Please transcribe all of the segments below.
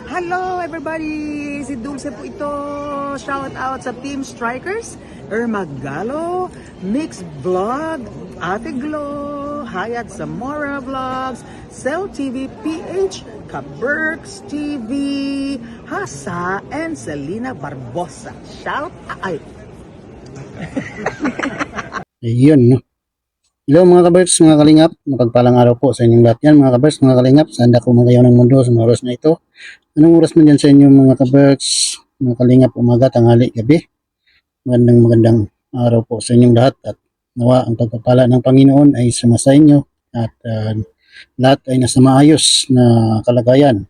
Hello everybody! Si Dulce po ito. Shout out sa Team Strikers, Ermagalo, Mix Vlog, Ate Glo, Hayat Zamora Vlogs, Cell TV PH, Kaberks TV, Hasa, and Selena Barbosa. Shout out! Ayun, no? Hello mga kabers, mga kalingap. Mapagpalang araw po sa inyong lahat yan, mga kabers, mga kalingap. Saan ako magayaw ng mundo sa mga oras na ito. Anong oras man dyan sa inyong mga kabers, mga kalingap, umaga, tanghali, gabi. Magandang araw po sa inyong lahat. At nawa ang pagpapala ng Panginoon ay sumasa inyo. At lahat ay nasa maayos na kalagayan.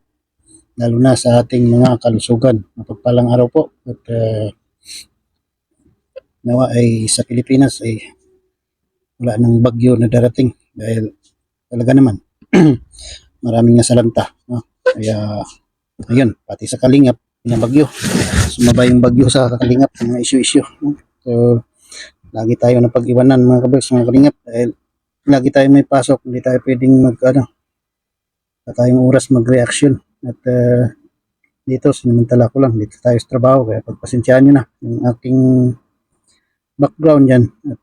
Lalo na sa ating mga kalusugan. Mapagpalang araw po. At nawa ay sa Pilipinas ay wala nang bagyo na darating dahil talaga naman maraming nasalanta, no? Kaya ayun, pati sa Kalingap bagyo, sumabay yung bagyo sa Kalingap, mga issue, no? So lagi tayo na pag-iwanan mga kabers, mga Kalingap, dahil lagi tayo may pasok, hindi tayo pwedeng sa tayong oras mag-reaction. At dito sinamantala ko lang, dito tayo sa trabaho, kaya pagpasensyaan nyo na yung aking background yan. At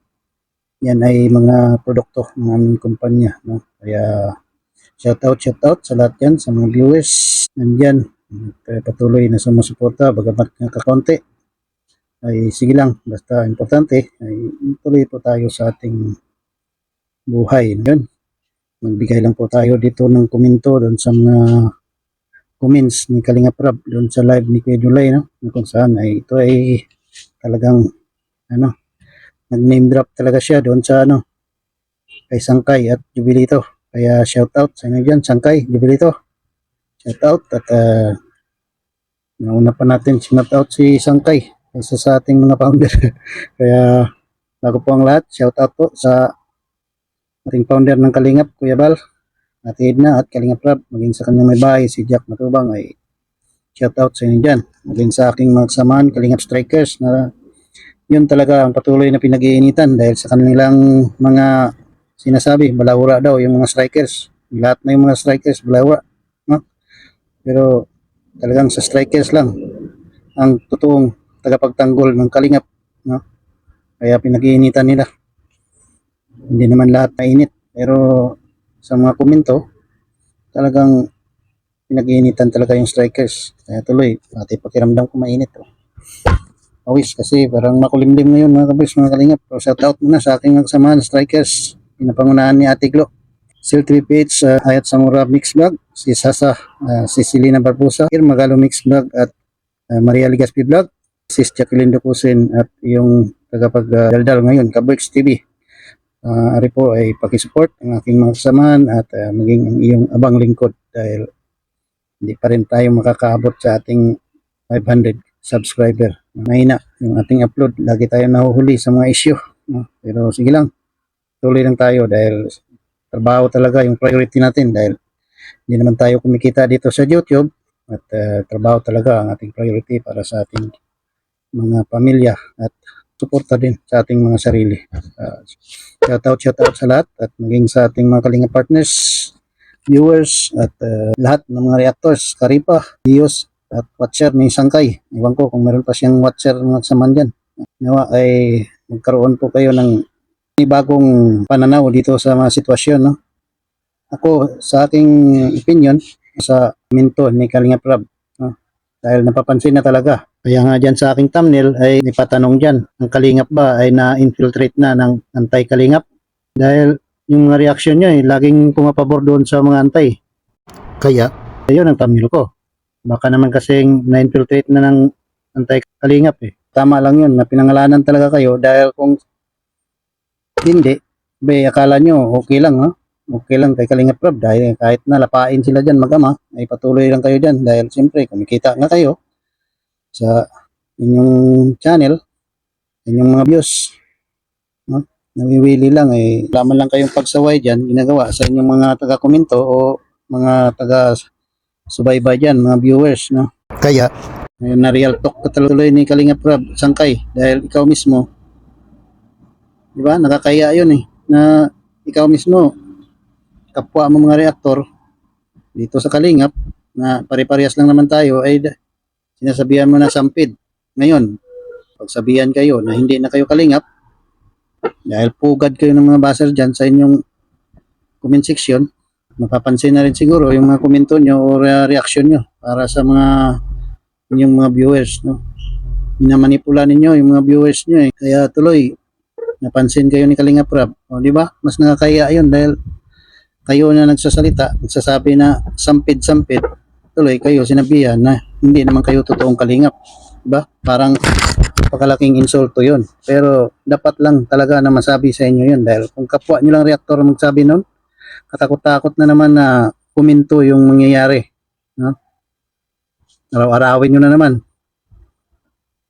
yan ay mga produkto ng aming kumpanya, no? Kaya shout out sa lahat yan, sa mga viewers nandyan, patuloy na sumusuporta bagamat kakaunti. Ay sige lang, basta importante ay tuloy po tayo sa ating buhay. Yun, magbigay lang po tayo dito ng komento doon sa mga comments ni Kalinga Prab doon sa live ni Kuya Julay, no? Kung saan ay ito ay talagang nag-name drop talaga siya doon sa kay Sangkay at Jubilito. Kaya shout out sa inyo dyan, Sangkay, Jubilito. Shout out at nauna pa natin shout out si Sangkay kaysa sa ating mga founder. Kaya bago po ang lahat, shout out po sa ating founder ng Kalingap, Kuya Bal, Ate Edna at Kalingap Rab, maging sa kanyang may bahay, si Jack Matubang, ay shout out sa inyo dyan. Maging sa aking mga kasamahan, Kalingap Strikers, na yun talaga ang patuloy na pinag-iinitan dahil sa kanilang mga sinasabi, balawura daw yung mga strikers. Lahat na yung mga strikers, balawura, no? Pero talagang sa strikers lang ang totoong tagapagtanggol ng Kalingap, no? Kaya pinag-iinitan nila. Hindi naman lahat mainit, pero sa mga komento, talagang pinag-iinitan talaga yung strikers. Kaya tuloy, pati pakiramdam ko mainit, oh. Awis kasi parang makulimlim ngayon mga kabis, mga Kalingap. So shout out muna sa aking kasamahan strikers, pinapangunahan ni Ate Glo, Sil 3PH, Hayat Samura Mix Vlog, si Sasa, si Selena Barbosa, Magalo Mix Vlog at Maria Ligaspi Vlog, si Jacqueline Ducusin at yung tagapagdaldal ngayon, Kaberks TV. Ari po ay pakisupport ang aking mga kasamahan at maging ang iyong abang lingkod dahil hindi pa rin tayo makakaabot sa ating 500 subscriber. Mahina yung ating upload. Lagi tayo nahuhuli sa mga issue, no? Pero sige lang, tuloy lang tayo dahil trabaho talaga yung priority natin dahil hindi naman tayo kumikita dito sa YouTube at trabaho talaga ang ating priority para sa ating mga pamilya at suporta din sa ating mga sarili. Shout out sa lahat at maging sa ating mga Kalinga partners, viewers at lahat ng mga reactors, Karipa, Dios at watcher ni Sangkay. Iwan ko kung meron pa siyang watcher mga saman dyan. Nawa ay magkaroon po kayo ng bagong pananaw dito sa mga sitwasyon, no? Ako, sa aking opinion, sa minto ni Kalinga Prab, no? Dahil napapansin na talaga. Kaya nga dyan sa aking thumbnail ay ipatanong dyan, ang Kalingap ba ay na-infiltrate na ng anti-Kalingap? Dahil yung mga reaksyon nyo ay laging pumapabor doon sa mga antay. Kaya, ayun ang thumbnail ko. Baka naman kasing na-infiltrate na ng anti-Kalingap eh. Tama lang yun na pinangalanan talaga kayo dahil kung hindi, akala nyo okay lang, ha? Okay lang kay Kalingap Prab dahil kahit na lapain sila dyan mag-ama, ay patuloy lang kayo dyan dahil siyempre kumikita nga kayo sa inyong channel, inyong mga views, no? Nawiwili lang eh. Laman lang kayong pagsaway dyan, ginagawa sa inyong mga taga-komento o mga taga-subaybay dyan, mga viewers, no? Kaya, na real talk ka tuloy ni Kalingap Prab, Sangkay, dahil ikaw mismo, di ba, nakakaya yun eh, na ikaw mismo, kapwa mo mga reaktor, dito sa Kalingap, na pare-parehas lang naman tayo, ay sinasabihan mo na sampid. Ngayon, pagsabihan kayo na hindi na kayo kalingap, dahil pugad kayo ng mga baser dyan sa inyong comment section, mapapansin na rin siguro yung mga komento nyo o reaction nyo para sa mga inyong mga viewers, no? Minamanipula ninyo yung mga viewers nyo eh. Kaya tuloy, napansin kayo ni Kalingap Rab. O, di ba? Mas nakakaya yun dahil kayo na nagsasalita, nagsasabi na sampid-sampid, tuloy kayo sinabihan na hindi naman kayo totoong kalingap. Diba? Parang napakalaking insulto yun. Pero dapat lang talaga na masabi sa inyo yun dahil kung kapwa nyo lang reaktor magsabi nun, katakot-takot na naman na kuminto yung mangyayari. No? Araw-arawin nyo na naman.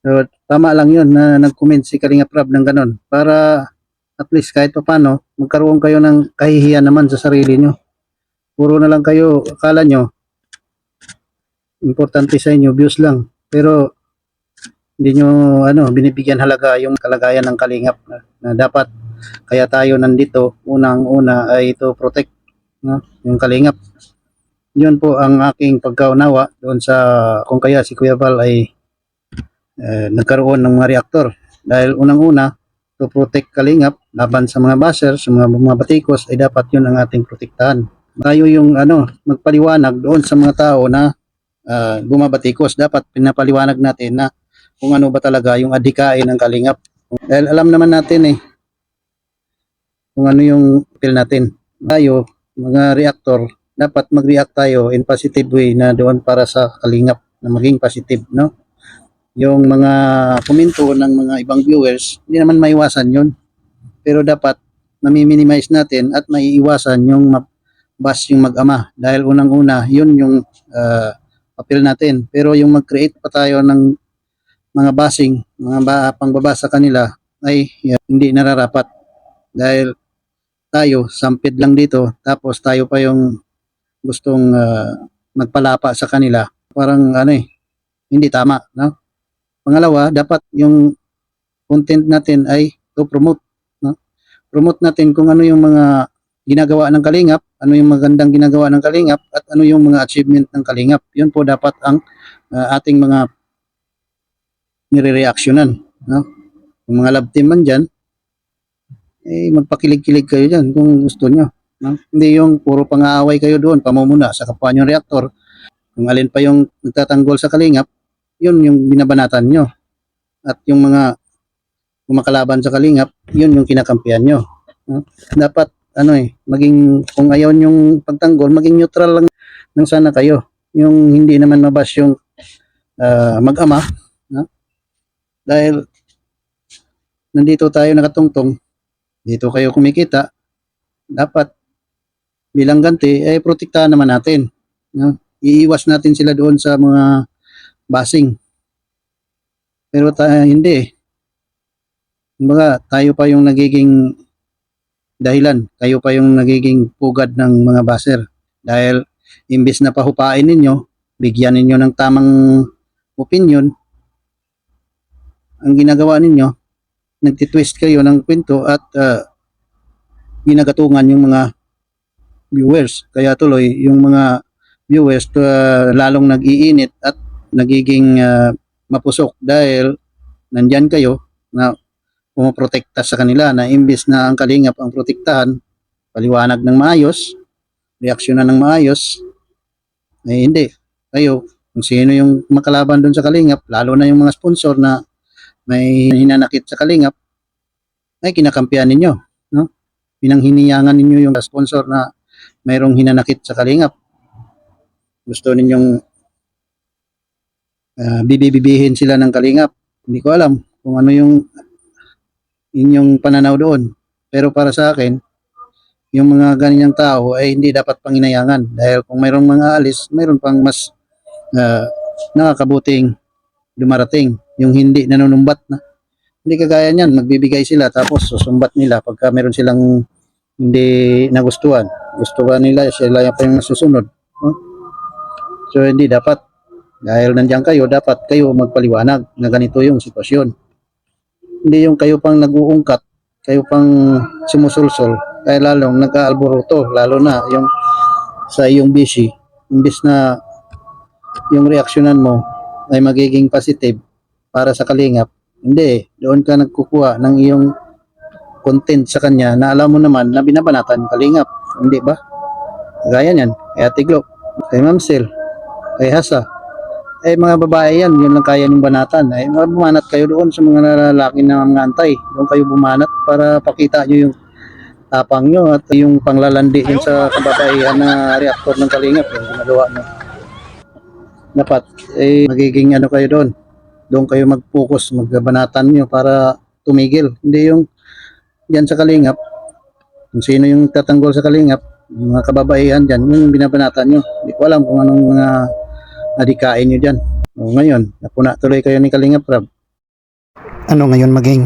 So, tama lang yun na nag-comment si Kalingap Rab ng ganun para at least kahit pa paano magkaroon kayo ng kahihiyan naman sa sarili nyo. Puro na lang kayo, akala nyo importante sa inyo, views lang. Pero hindi nyo binibigyan halaga yung kalagayan ng Kalingap na dapat kaya tayo nandito unang-una ay to protect, no? Yung Kalingap. Yun po ang aking pagkaunawa doon sa kung kaya si Kuya Val ay nagkaroon ng mga reaktor. Dahil unang-una, to protect Kalingap laban sa mga baser, sa mga batikos, ay dapat yun ang ating protektahan. Tayo yung magpaliwanag doon sa mga tao na bumabatikos. Dapat pinapaliwanag natin na kung ano ba talaga yung adhikain ng Kalingap. Dahil alam naman natin kung ano yung feel natin. Tayo, mga reaktor, dapat mag-react tayo in positive way na doon para sa Kalingap na maging positive, no? Yung mga komento ng mga ibang viewers, hindi naman maiwasan yun. Pero dapat mami-minimize natin at maiiwasan yung bash yung mag-ama. Dahil unang-una, yun yung appeal natin. Pero yung mag-create pa tayo ng mga bashing, mga pangbabasa kanila, ay hindi nararapat. Dahil tayo, sampid lang dito, tapos tayo pa yung gustong magpalapa sa kanila. Parang hindi tama, no? Pangalawa, dapat yung content natin ay to promote, no? Promote natin kung ano yung mga ginagawa ng Kalingap, ano yung magandang ginagawa ng Kalingap, at ano yung mga achievement ng Kalingap. Yun po dapat ang ating mga nire-reactionan, no? Kung mga love team man dyan, magpakilig-kilig kayo dyan kung gusto nyo, no? Hindi yung puro pang-aaway kayo doon, pamumuna sa kapwa nyo reaktor. Kung alin pa yung nagtatanggol sa Kalingap, yun yung binabanatan nyo. At yung mga kumakalaban sa Kalingap, yun yung kinakampihan nyo. No? Dapat, maging, kung ayaw yung pagtanggol, maging neutral lang ng sana kayo. Yung hindi naman mabash yung mag-ama. No? Dahil, nandito tayo nakatungtong, dito kayo kumikita, dapat, bilang ganti, ay protektahan naman natin. No? Iiwas natin sila doon sa mga basing. Pero hindi. Kumbaga, tayo pa yung nagiging dahilan. Tayo pa yung nagiging pugad ng mga baser. Dahil imbis na pahupain ninyo, bigyan ninyo ng tamang opinion, ang ginagawa ninyo, nagtitwist kayo ng kwento at ginagatungan yung mga viewers. Kaya tuloy, yung mga viewers lalong nag-iinit at nagiging mapusok dahil nandyan kayo na pumoprotekta sa kanila na imbis na ang Kalingap ang protektahan, paliwanag ng maayos, reaksyonan ng maayos, hindi. Kayo, kung sino yung makalaban doon sa Kalingap, lalo na yung mga sponsor na may hinanakit sa Kalingap, ay kinakampihan ninyo. No? Pinanghiniyangan ninyo yung sponsor na mayroong hinanakit sa Kalingap. Gusto ninyong bibibihin sila ng Kalingap. Hindi ko alam kung ano yung inyong pananaw doon. Pero para sa akin, yung mga ganyang tao ay hindi dapat panginayangan. Dahil kung mayroong mga alis, mayroon pang mas nakakabuting dumarating. Yung hindi nanunumbat na. Hindi kagaya niyan, magbibigay sila tapos susumbat nila pagka meron silang hindi nagustuhan. Gusto ba nila, sila yung pa yung masusunod. Huh? So hindi dapat. Dahil nandiyan kayo, dapat kayo magpaliwanag na ganito yung sitwasyon. Hindi yung kayo pang nag-uungkat, kayo pang sumusulsol, kaya lalong nag-aalboroto, lalo na yung sa iyong busy. Imbis na yung reaksyonan mo ay magiging positive para sa kalingap, hindi. Doon ka nagkukuha ng iyong content sa kanya na alam mo naman na binabanatan ng kalingap. Hindi ba? Gaya niyan, kay Ate Glo, kay Ma'am Sel, kay Hasa. Mga babae yan, yun lang kaya ng banatan. Bumanat kayo doon sa mga lalaki na mga antay. Doon kayo bumanat para pakita nyo yung tapang nyo at yung panglalandi yun sa kababaihan na reaktor ng kalingap. Yung ginagawa nyo. Dapat, magiging ano kayo doon. Doon kayo mag-focus, magbanatan nyo para tumigil. Hindi yung yan sa kalingap. Kung sino yung tatanggol sa kalingap, yung mga kababaihan dyan, yung binabanatan nyo. Hindi ko alam kung anong mga adikain nyo dyan. O ngayon, napuna tuloy kayo ni Kalingap Rab. Ano ngayon maging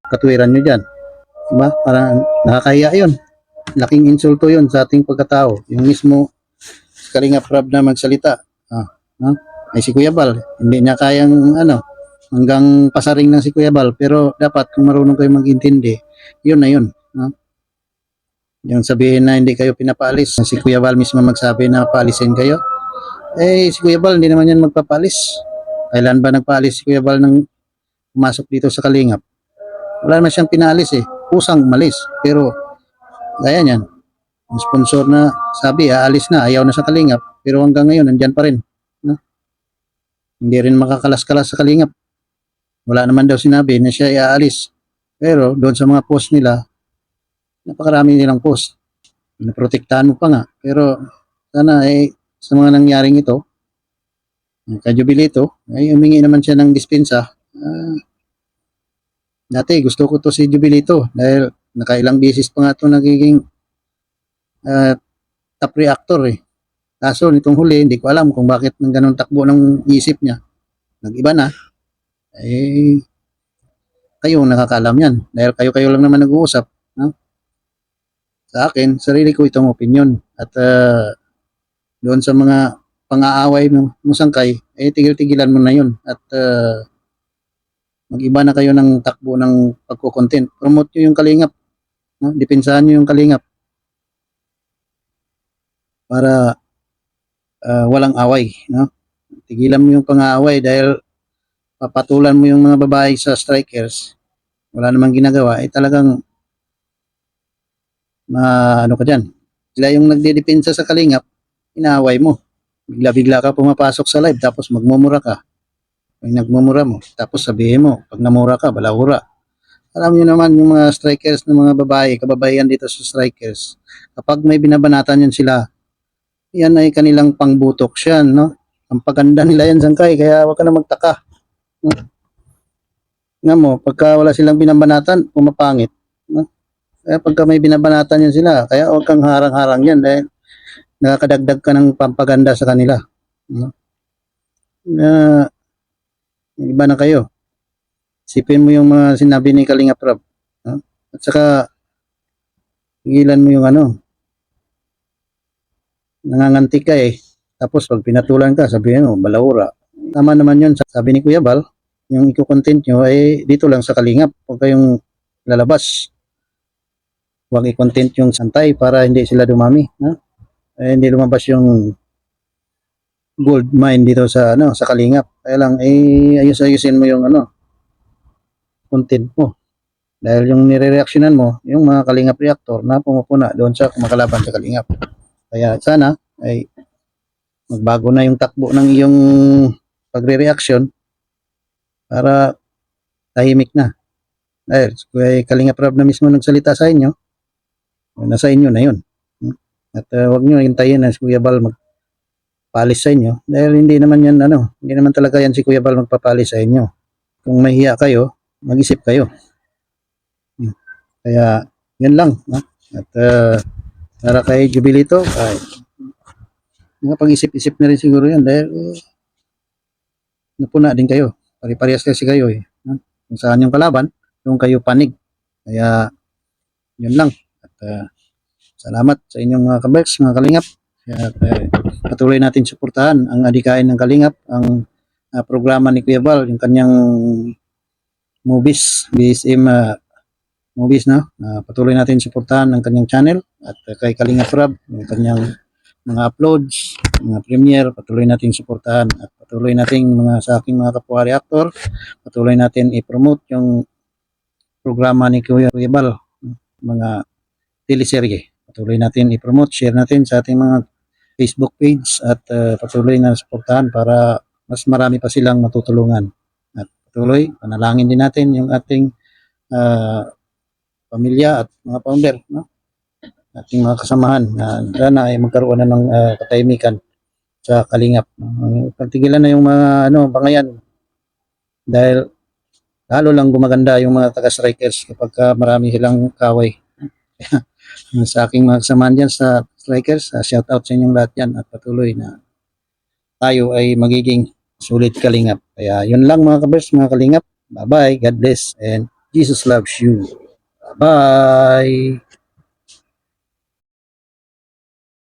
katwiran nyo dyan? Diba? Parang nakakahiya yun. Laking insulto yun sa ating pagkatao. Yung mismo Kalingap Rab na magsalita. Ay si Kuya Bal, hindi niya kayang hanggang pasaring ng si Kuya Bal. Pero dapat kung marunong kayo mag-intindi, yun na yun. Yung sabihin na hindi kayo pinapaalis. Si Kuya Bal mismo magsabi na paalisin kayo. Si Kuya Bal, hindi naman yan magpapalis. Kailan ba nagpaalis si Kuya Bal nang pumasok dito sa Kalingap? Wala naman siyang pinaalis Kusang umalis. Pero, gaya niyan. Ang sponsor na sabi, aalis na, ayaw na sa Kalingap. Pero hanggang ngayon, nandyan pa rin. Hindi rin makakalas-kalas sa Kalingap. Wala naman daw sinabi na siya aalis. Pero, doon sa mga post nila, napakarami nilang post. Pinaprotektahan mo pa nga. Pero, sana sa mga nangyaring ito, kay Jubilito, ay humingi naman siya ng dispensa. Dati gusto ko to si Jubilito dahil nakailang beses pa nga ito nagiging top reactor Kaso nitong huli, hindi ko alam kung bakit ng ganun takbo ng isip niya. Nag-iba na. Kayo nakakaalam yan. Dahil kayo lang naman nag-uusap. Sa akin, sarili ko itong opinion. At doon sa mga pang-aaway mo sangkay, tigil-tigilan mo na yun. At mag-iba na kayo ng takbo ng pagko-content. Promote nyo yung Kalingap. Depensahan nyo yung Kalingap. Para walang away. Tigilan mo yung pang-aaway dahil papatulan mo yung mga babae sa strikers. Wala namang ginagawa. Talagang ano ka dyan. Sila yung nagdedepensa sa Kalingap, inaaway mo. Bigla-bigla ka pumapasok sa live tapos magmumura ka. Pag nagmumura mo, tapos sabihin mo, pag namura ka, balahura. Alam niyo naman yung mga strikers ng mga babae, kababaihan dito sa strikers. Kapag may binabanatan yan sila, yan ay kanilang pangbutok siyan, Ang paganda nila yan sangkay, kaya wag ka na magtaka. Nga mo, pagka wala silang binabanatan, pumapangit. Kaya pagka may binabanatan yan sila, kaya wag kang harang-harang yan dahil nakakadagdag ka ng pampaganda sa kanila. Iba na kayo. Isipin mo yung mga sinabi ni Kalingap Rab. At saka, higilan mo yung nangangantik ka Tapos pag pinatulan ka, sabihin mo, balahura. Tama naman yun. Sabi ni Kuya Bal, yung i-content nyo ay dito lang sa Kalingap. Huwag kayong lalabas. Huwag i-content yung santay para hindi sila dumami. Hindi lumabas yung gold mine dito sa sa Kalingap. Kaya lang ayus-ayusin mo yung content mo. Dahil yung nire-reactionan mo, yung mga Kalingap reactor na pumupuna doon sa kumakalaban sa Kalingap. Kaya sana ay magbago na yung takbo ng iyong pagre-reaction para tahimik na. Dahil Kalingap Rab na mismo nagsalita sa inyo, nasa inyo na yun. At huwag nyo hintayin na si Kuya Bal magpalis sa inyo dahil hindi naman yan hindi naman talaga yan si Kuya Bal magpapalis sa inyo. Kung mahiya kayo, mag-isip kayo. Kaya yan lang. At para kay Jubilito, pag-isip-isip na rin siguro yan dahil napuna din kayo. Pari-parehas kasi kayo Kung saan yung kalaban, doon kayo panig. Kaya yun lang. At salamat sa inyong mga kabeks, mga Kalingap. At patuloy natin suportahan ang adikain ng Kalingap, ang programa ni Kuya Bal, yung kanyang movies, BSM movies Patuloy natin suportahan ang kanyang channel at kay Kalingap Rab, yung kanyang mga uploads, mga premiere, patuloy nating suportahan at patuloy nating sa aking mga kapwa reactor, patuloy natin i-promote yung programa ni Kuya Bal, mga teleserye. Patuloy natin i-promote, share natin sa ating mga Facebook page at patuloy na suportahan para mas marami pa silang matutulungan. At patuloy, panalangin din natin yung ating pamilya at mga founder, no? Ating mga kasamahan na sana ay magkaroon na ng katahimikan sa Kalingap. Pagtigilan na yung mga bangayan dahil lalo lang gumaganda yung mga taga-strikers kapag marami silang kaway. Sa aking mga kasamahan dyan sa strikers, shout out sa inyong lahat yan at patuloy na tayo ay magiging sulit Kalingap. Kaya yun lang mga kabers, mga Kalingap. Bye-bye, God bless, and Jesus loves you. Bye!